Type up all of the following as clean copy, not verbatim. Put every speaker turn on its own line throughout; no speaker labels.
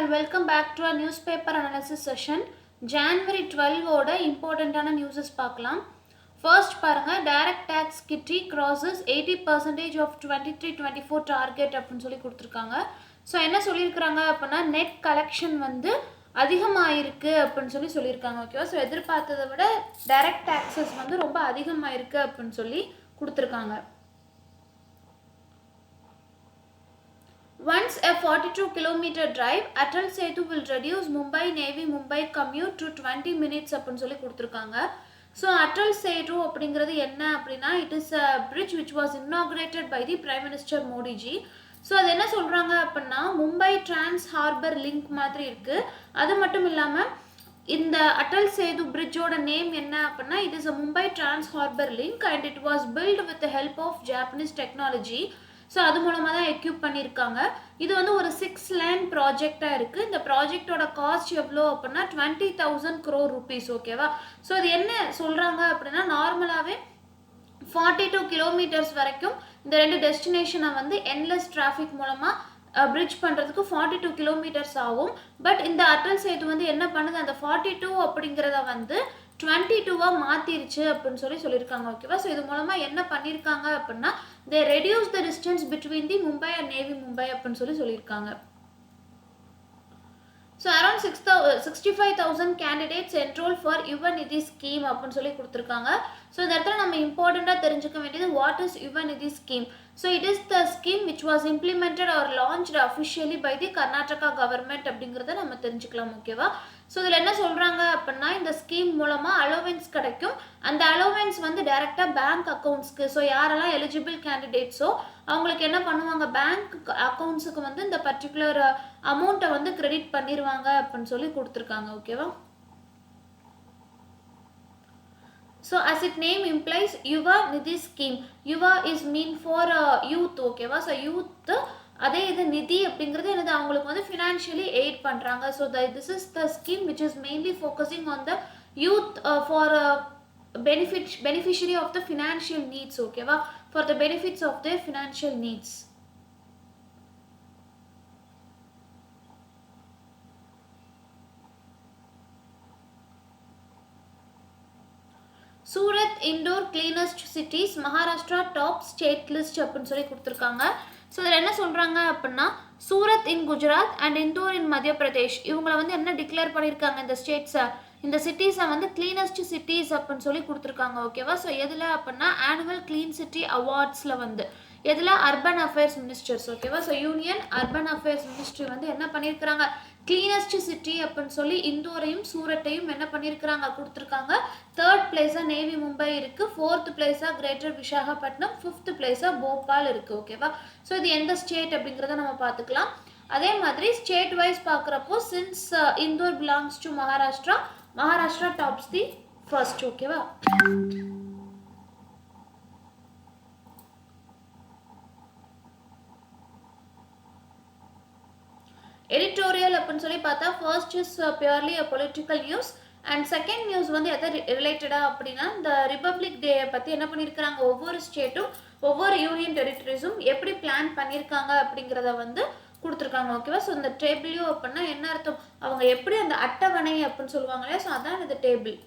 all, welcome back to our newspaper analysis session. January 12 ஓட இம்பார்ட்டண்ட்டான newses பார்க்கலாம். First பாருங்க, டைரக்ட் டேக்ஸ் கிட்டி crosses 80% of 23-24 டார்கெட் அப்படின்னு சொல்லி கொடுத்துருக்காங்க. ஸோ என்ன சொல்லியிருக்கிறாங்க அப்படின்னா நெட் கலெக்ஷன் வந்து அதிகமாயிருக்கு அப்படின்னு சொல்லி சொல்லியிருக்காங்க. ஓகேவா? ஸோ எதிர்பார்த்ததை விட டைரக்ட் டேக்ஸஸ் வந்து ரொம்ப அதிகமாயிருக்கு அப்படின்னு சொல்லி கொடுத்துருக்காங்க. Once a 42-kilometer drive, Atal Setu will reduce Mumbai Navy Mumbai commute to 20 minutes அப்படின்னு சொல்லி கொடுத்துருக்காங்க. ஸோ அட்டல் சேட்டு அப்படிங்கிறது என்ன அப்படின்னா it is a bridge which was inaugurated by the prime minister Modiji. So அது என்ன சொல்கிறாங்க அப்படின்னா மும்பை டிரான்ஸ் ஹார்பர் லிங்க் மாதிரி இருக்குது. அது மட்டும் இல்லாமல் இந்த அட்டல் சேது பிரிட்ஜோட நேம் என்ன அப்படின்னா it is a Mumbai Trans Harbour Link and it was built with the help of Japanese technology. So அது மூலமாக தான் எக்யூப் பண்ணியிருக்காங்க. இது வந்து ஒரு 6 லேன் ப்ராஜெக்டாக இருக்குது. இந்த ப்ராஜெக்டோட காஸ்ட் எவ்வளோ அப்படின்னா 20,000 crore rupees. ஓகேவா? ஸோ அது என்ன சொல்கிறாங்க அப்படின்னா நார்மலாகவே 42 கிலோமீட்டர்ஸ் வரைக்கும் இந்த 2 டெஸ்டினேஷனை வந்து என்லெஸ் டிராஃபிக் மூலமாக பிரிட்ஜ் பண்ணுறதுக்கு 42 கிலோமீட்டர்ஸ் ஆகும். பட் இந்த அட்டல் சேது வந்து என்ன பண்ணுது, அந்த 42 அப்படிங்கிறத வந்து 22 மாற்றிருச்சு அப்படின்னு சொல்லியிருக்காங்க. ஓகேவா? ஸோ இது மூலமாக என்ன பண்ணியிருக்காங்க அப்படின்னா they reduce the distance between the Mumbai and Navy Mumbai அப்படின்னு சொல்லியிருக்காங்க. So around 65,000 candidates enrol for Yuva Nidhi scheme அப்படின்னு சொல்லி கொடுத்துருக்காங்க. ஸோ இந்த இடத்துல நம்ம இம்பார்ட்டண்ட்டாக தெரிஞ்சுக்க வேண்டியது what is Yuva Nidhi scheme. So it is the scheme which was implemented or launched officially by the Karnataka government அப்படிங்கிறத நம்ம தெரிஞ்சுக்கலாம். ஓகேவா? ஸோ இதில் என்ன சொல்கிறாங்க அப்படின்னா இந்த ஸ்கீம் மூலமாக அலோவன்ஸ் கிடைக்கும். அந்த அலோவன்ஸ் வந்து டைரெக்டாக பேங்க் அக்கௌண்ட்ஸ்க்கு, ஸோ யாரெல்லாம் எலிஜிபிள் கேண்டிடேட்ஸோ அவங்களுக்கு என்ன பண்ணுவாங்க, பேங்க் அக்கௌண்ட்ஸுக்கு வந்து இந்த பர்டிகுலர் அமௌண்ட்டை வந்து கிரெடிட் பண்ணிடுவாங்க அப்படின்னு சொல்லி கொடுத்துருக்காங்க. ஓகேவா? So as its name implies Yuva Nidhi scheme. Yuva is mean for youth. ஓகேவா? ஸோ யூத் அதே இது நிதி அப்படிங்கிறது என்னது அவங்களுக்கு வந்து ஃபினான்ஷியலி எய்ட் பண்ணுறாங்க. So this is the scheme which is mainly focusing on the youth for beneficiary of the financial needs. ஓகேவா? for the benefits of their financial needs. Surat Indore cleanest cities Maharashtra top state list அப்படின்னு சொல்லி கொடுத்துருக்காங்க. So இதில் என்ன சொல்கிறாங்க அப்படின்னா Surat in Gujarat and Indore in Madhya Pradesh இவங்களை வந்து என்ன டிக்ளேர் பண்ணியிருக்காங்க, இந்த ஸ்டேட்ஸை இந்த சிட்டிஸை வந்து கிளீனஸ்ட் சிட்டிஸ் அப்படின்னு சொல்லி கொடுத்துருக்காங்க. ஓகேவா? ஸோ எதில் அப்படின்னா ஆனுவல் கிளீன் சிட்டி அவார்ட்ஸில் வந்து எதில் அர்பன் அஃபேர்ஸ் மினிஸ்டர்ஸ். ஓகேவா? So union urban affairs ministry வந்து என்ன பண்ணியிருக்கிறாங்க, கிளீனஸ்ட் சிட்டி அப்படின்னு சொல்லி இந்தோரையும் சூரத்தையும் என்ன பண்ணியிருக்கிறாங்க கொடுத்துருக்காங்க. 3rd பிளேஸாக நேவி மும்பை இருக்குது, 4th பிளேஸாக கிரேட்டர் விசாகப்பட்டினம், 5th பிளேஸாக போபால் இருக்குது. ஓகேவா? ஸோ இது எந்த ஸ்டேட் அப்படிங்கிறத நம்ம பார்த்துக்கலாம். அதே மாதிரி ஸ்டேட் வைஸ் பார்க்குறப்போ since Indore belongs to Maharashtra, Maharashtra tops the first. ஓகேவா? எடிட்டோரியல் அப்படின்னு சொல்லி பார்த்தா first is purely a political news and second news வந்து எதை ரிலேட்டடாக அப்படின்னா இந்த ரிப்பப்ளிக் டேயை பற்றி என்ன பண்ணியிருக்கிறாங்க, ஒவ்வொரு ஸ்டேட்டும் ஒவ்வொரு யூனியன் டெரிட்டரிஸும் எப்படி பிளான் பண்ணியிருக்காங்க அப்படிங்கிறத வந்து கொடுத்துருக்காங்க. ஓகேவா? ஸோ இந்த டேபிள்யூ அப்படின்னா என்ன அர்த்தம், அவங்க எப்படி அந்த அட்டவணை அப்படின்னு சொல்லுவாங்க இல்லையா, ஸோ அதான் இந்த table.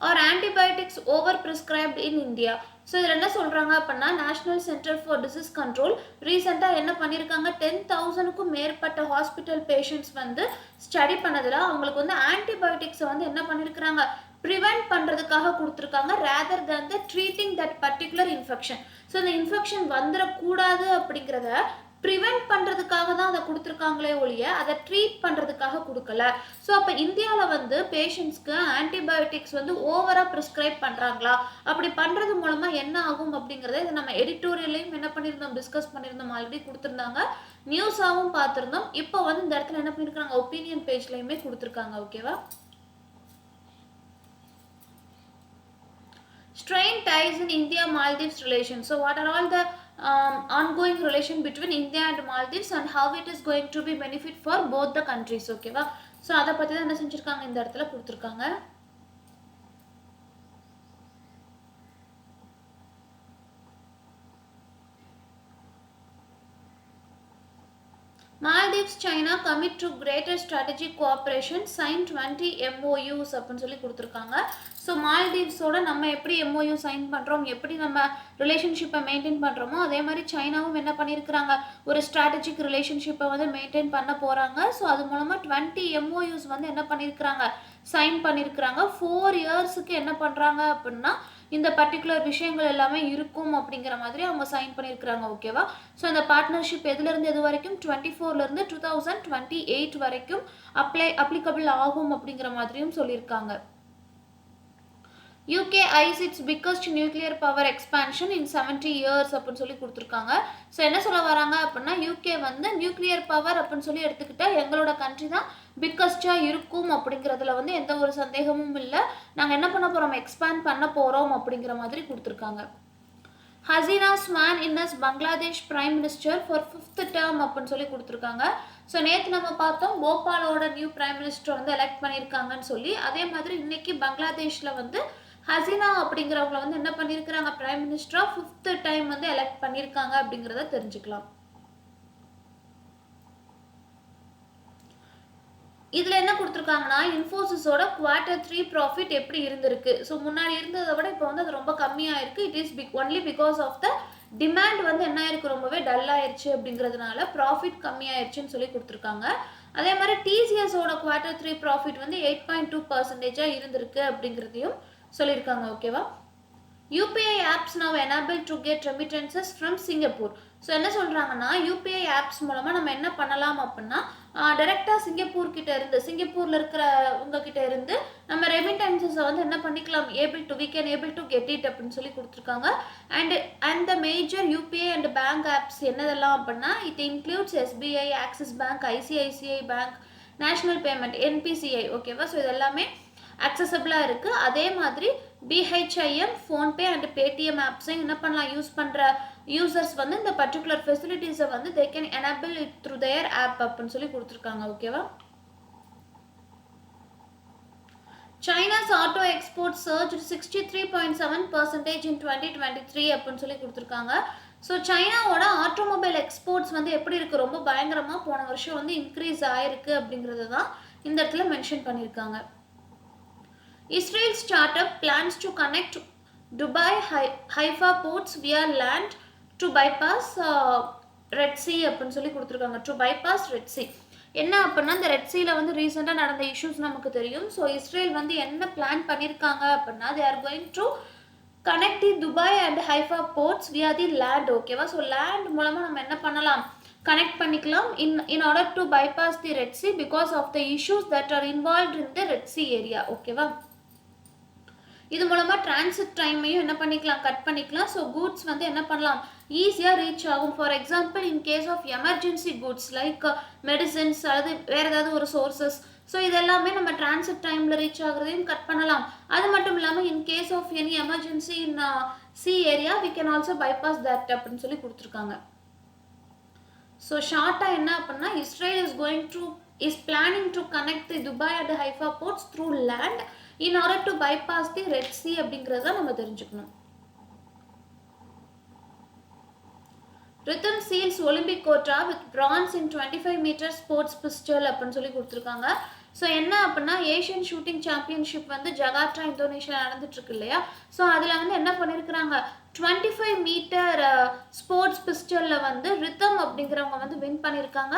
Are antibiotics over prescribed in India. So இதில் என்ன சொல்கிறாங்க அப்படின்னா national centre for disease control ரீசெண்டாக என்ன பண்ணியிருக்காங்க, 10,000க்கும் மேற்பட்ட ஹாஸ்பிட்டல் பேஷண்ட்ஸ் வந்து ஸ்டடி பண்ணதில் அவங்களுக்கு வந்து ஆன்டிபயோட்டிக்ஸை வந்து என்ன பண்ணியிருக்கிறாங்க, ப்ரிவெண்ட் பண்ணுறதுக்காக கொடுத்துருக்காங்க rather than the treating that particular infection. So இந்த இன்ஃபெக்ஷன் வந்துடக்கூடாது அப்படிங்கிறத ப்ரிவெண்ட் பண்ணுறதுக்காக தான் அதை கொடுத்துருக்காங்களே ஒழிய அதை ட்ரீட் பண்ணுறதுக்காக கொடுக்கல. ஸோ அப்போ இந்தியாவில் வந்து பேஷண்ட்ஸ்க்கு ஆன்டிபயோட்டிக்ஸ் வந்து ஓவராக ப்ரிஸ்கிரைப் பண்ணுறாங்களா, அப்படி பண்ணுறது மூலமாக என்ன ஆகும் அப்படிங்கிறத இதை நம்ம எடிட்டோரியல்லையும் என்ன பண்ணியிருந்தோம், டிஸ்கஸ் பண்ணியிருந்தோம், ஆல்ரெடி கொடுத்துருந்தாங்க, நியூஸாகவும் பார்த்துருந்தோம். இப்போ வந்து இந்த இடத்துல என்ன பண்ணியிருக்காங்க, ஒப்பீனியன் பேஜ்லையுமே கொடுத்துருக்காங்க. ஓகேவா? Strained ties in India-Maldives relations. So what are all the ongoing relation between India and Maldives and how it is going to be benefit for both the countries. ஓகேவா? ஸோ அதை பற்றி தான் என்ன செஞ்சுருக்காங்க, இந்த இடத்துல கொடுத்துருக்காங்க. Maldives China commit to greater strategic cooperation sign 20 MOUs அப்படின்னு சொல்லி கொடுத்துருக்காங்க. ஸோ மால்தீவ்ஸோட நம்ம எப்படி MOU சைன் பண்ணுறோம், எப்படி நம்ம ரிலேஷன்ஷிப்பை மெயின்டைன் பண்ணுறோமோ அதே மாதிரி சைனாவும் என்ன பண்ணியிருக்கிறாங்க, ஒரு ஸ்ட்ராட்டஜிக் ரிலேஷன்ஷிப்பை வந்து மெயின்டைன் பண்ண போகிறாங்க. ஸோ அது மூலமாக 20 MOUs வந்து என்ன பண்ணியிருக்கிறாங்க, சைன் பண்ணியிருக்கிறாங்க. 4 இயர்ஸுக்கு என்ன பண்ணுறாங்க அப்படின்னா இந்த பர்டிகுலர் விஷயங்கள் எல்லாமே இருக்கும் அப்படிங்கிற மாதிரி அவங்க சைன் பண்ணியிருக்கிறாங்க. ஓகேவா? ஸோ இந்த பார்ட்னர்ஷிப் எதுலேருந்து எது வரைக்கும் 24லேருந்து 2028 வரைக்கும் அப்ளிகபிள் ஆகும் அப்படிங்கிற மாதிரியும் சொல்லியிருக்காங்க. UK eyes its biggest nuclear power expansion in 70 years அப்படின்னு சொல்லி கொடுத்துருக்காங்க. ஸோ என்ன சொல்ல வராங்க அப்படின்னா UK வந்து நியூக்ளியர் பவர் அப்படின்னு சொல்லி எடுத்துக்கிட்டா எங்களோட கண்ட்ரி தான் பிக்கஸ்டாக இருக்கும் அப்படிங்கிறதுல வந்து எந்த ஒரு சந்தேகமும் இல்லை. நாங்கள் என்ன பண்ண போகிறோம், எக்ஸ்பேண்ட் பண்ண போகிறோம் அப்படிங்கிற மாதிரி கொடுத்துருக்காங்க. Hasina Swan in Bangladesh prime minister for 5th term அப்படின்னு சொல்லி கொடுத்துருக்காங்க. ஸோ நேற்று நம்ம பார்த்தோம் போபாலோட நியூ பிரைம் மினிஸ்டர் வந்து எலெக்ட் பண்ணியிருக்காங்கன்னு சொல்லி. அதே மாதிரி இன்னைக்கு பங்களாதேஷில் வந்து ஹசீனா அப்படிங்கிறவங்கள வந்து என்ன பண்ணியிருக்கிறாங்க, பிரைம் மினிஸ்டரா 5th time வந்து எலெக்ட் பண்ணியிருக்காங்க அப்படிங்கிறத தெரிஞ்சுக்கலாம். இதில் என்ன கொடுத்துருக்காங்கன்னா இன்ஃபோசிஸோட Q3 ப்ராஃபிட் எப்படி இருந்திருக்கு. ஸோ முன்னாடி இருந்ததை விட இப்போ வந்து அது ரொம்ப கம்மியாக இருக்குது. It is only because of the demand வந்து என்ன ஆயிருக்கு, ரொம்பவே டல் ஆயிடுச்சு அப்படிங்கிறதுனால ப்ராஃபிட் கம்மியாயிருச்சுன்னு சொல்லி கொடுத்துருக்காங்க. அதே மாதிரி டிசிஎஸோட Q3 ப்ராஃபிட் வந்து 8.2% இருந்திருக்கு அப்படிங்கிறதையும் சொல்லியிருக்காங்க. ஓகேவா? UPI apps now enabled to get remittances from Singapore. So என்ன சொல்கிறாங்கன்னா UPI apps மூலமாக நம்ம என்ன பண்ணலாம் அப்படின்னா டைரெக்டாக சிங்கப்பூரில் இருக்கிறவங்க கிட்ட இருந்து நம்ம ரெமிட்டன்சஸை வந்து என்ன பண்ணிக்கலாம், we can able to get it அப்படின்னு சொல்லி கொடுத்துருக்காங்க. And the major UPI and bank apps என்னதெல்லாம் அப்படின்னா it includes SBI, Axis bank, ICICI bank, national payment, NPCI. ஓகேவா? ஸோ இது எல்லாமே அக்சசபிளாக இருக்குது. அதே மாதிரி BHIM, ஃபோன்பே அண்ட் பேடிஎம் ஆப்ஸையும் என்ன பண்ணலாம், யூஸ் பண்ணுற யூசர்ஸ் வந்து இந்த பர்டிகுலர் ஃபெசிலிட்டிஸை வந்து they can enable it through their app அப்படின்னு சொல்லி கொடுத்துருக்காங்க. ஓகேவா? China's auto exports surged 63.7% in 2023 அப்படின்னு சொல்லி கொடுத்துருக்காங்க. ஸோ சைனாவோட ஆட்டோமொபைல் எக்ஸ்போர்ட்ஸ் வந்து எப்படி இருக்குது, ரொம்ப பயங்கரமாக போன வருஷம் வந்து இன்க்ரீஸ் ஆயிருக்கு அப்படிங்கிறது தான் இந்த இடத்துல மென்ஷன் பண்ணியிருக்காங்க. Israel startup plans to connect Dubai Haifa ports via land to bypass Red Sea அப்படின்னு சொல்லி கொடுத்துருக்காங்க. டு bypass Red Sea என்ன அப்படின்னா இந்த ரெட் சீல வந்து ரீசெண்டாக நடந்த இஷ்யூஸ் நமக்கு தெரியும். ஸோ இஸ்ரேல் வந்து என்ன பிளான் பண்ணியிருக்காங்க அப்படின்னா they are going to connect the Dubai and Haifa ports via the land. ஓகேவா? ஸோ லேண்ட் மூலமாக நம்ம என்ன பண்ணலாம், கனெக்ட் பண்ணிக்கலாம் in order to bypass the Red Sea because of the issues that are involved in the Red Sea area. ஓகேவா? இது மூலமாக transit டைமையும் என்ன பண்ணிக்கலாம், கட் பண்ணிக்கலாம். ஸோ கூட்ஸ் வந்து என்ன பண்ணலாம், ஈஸியாக ரீச் ஆகும். For example in case of emergency goods like medicines அல்லது வேறு ஏதாவது ஒரு சோர்சஸ், ஸோ இதெல்லாமே நம்ம டிரான்சிட் டைமில் ரீச் ஆகுறதையும் கட் பண்ணலாம். அது மட்டும் இல்லாமல் in case of any emergency in sea area we can also bypass that அப்படின்னு சொல்லி கொடுத்துருக்காங்க. ஸோ ஷார்ட்டாக என்ன அப்படின்னா Israel is planning to connect the Dubai and Haifa ports through land in order to bypass the Red Sea அப்படிங்கிறத நம்ம தெரிஞ்சுக்கணும். Rhythm seals Olympic quota with bronze in 25 meter sports pistol அப்படின்னு சொல்லி கொடுத்துருக்காங்க. ஸோ என்ன அப்படின்னா ஏஷியன் ஷூட்டிங் சாம்பியன்ஷிப் வந்து Jakarta Indonesia நடந்துட்டு இருக்கு இல்லையா? ஸோ அதில் வந்து என்ன பண்ணியிருக்கிறாங்க, 25 மீட்டர் ஸ்போர்ட்ஸ் பிஸ்டலில் வந்து ரித்தம் அப்படிங்கிறவங்க வந்து வின் பண்ணியிருக்காங்க.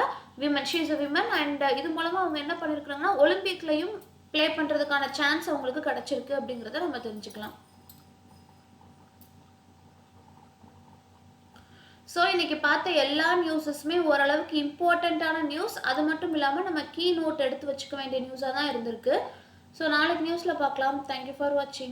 She is a women. And இது மூலமாக அவங்க என்ன பண்ணியிருக்கிறாங்கன்னா ஒலிம்பிக்லையும் ப்ளே பண்ணுறதுக்கான சான்ஸ் அவங்களுக்கு கிடச்சிருக்கு அப்படிங்கிறத நம்ம தெரிஞ்சுக்கலாம். ஸோ இன்றைக்கி பார்த்த எல்லா நியூஸஸுமே ஓரளவுக்கு இம்பார்ட்டண்ட்டான நியூஸ். அது மட்டும் இல்லாமல் நம்ம கீ நோட் எடுத்து வச்சுக்க வேண்டிய நியூஸாக தான் இருந்திருக்கு. ஸோ நாளைக்கு நியூஸில் பார்க்கலாம். தேங்க்யூ ஃபார் வாட்சிங்.